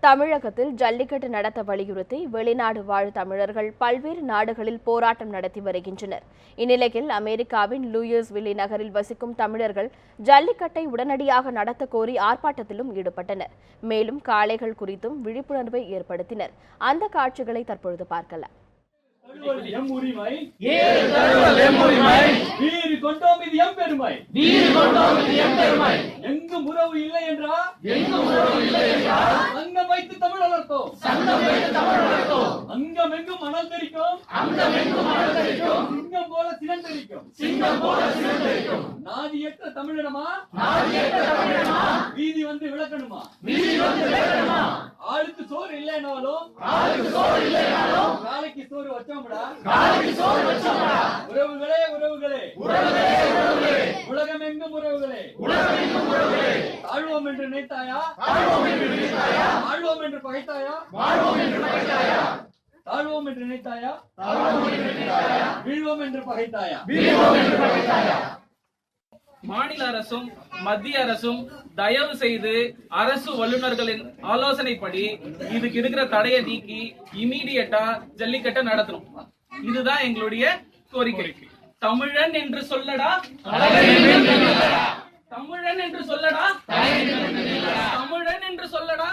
தமிழகத்தில் ஜல்லிக்கட்டு நடத்த வலியுறுத்தி வெளிநாடு வாழ் தமிழர்கள் பல்வேறு நாடுகளில் போராட்டம் நடத்தி வருகின்றனர். இந்நிலையில் அமெரிக்காவின் லூயிஸ்வில்லி நகரில் வசிக்கும் தமிழர்கள் ஜல்லிக்கட்டை உடனடியாக நடத்த கோரி ஆர்ப்பாட்டத்திலும் ஈடுபட்டனர். மேலும் காளைகள் குறித்தும் விழிப்புணர்வை ஏற்படுத்தினர். அந்த காட்சிகளை தற்பொழுது பார்க்கலாம். எங்கும் உறவு இல்லை என்றா அங்கம் வைத்து தமிழ் வளர்த்தோம். அங்கம் எங்கும் மணல் தெரிக்கும். சிங்கம் போல சினந்தரிக்கும். நாதியற்ற தமிழினமா வீதி வந்து விளக்கணுமா? ஆளுக்கு சோறு இல்லைனாலும் காலைக்கு சோறு வச்சோம்டா. உறவுகளே உலகமெங்கும் உறவுகளே தாழ்வோம் என்று நினைத்தாயா? வாழ்வோம் என்று பகைத்தாயா? தாழ்வோம் என்று நினைத்தாயா? வீழ்வோம் என்று பகைத்தாயா? மாநில அரசும் மத்திய அரசும் தயவு செய்து அரசு வல்லுநர்களின் ஆலோசனைப்படி இதுக்கு இருக்கிற தடையை நீக்கி இமீடியட்டா ஜல்லிக்கட்டை நடத்தணும். இதுதான் எங்களுடைய கோரிக்கை. தமிழன் என்று சொல்லடா, தமிழன் என்று சொல்லடா, தமிழன் என்று சொல்லடா.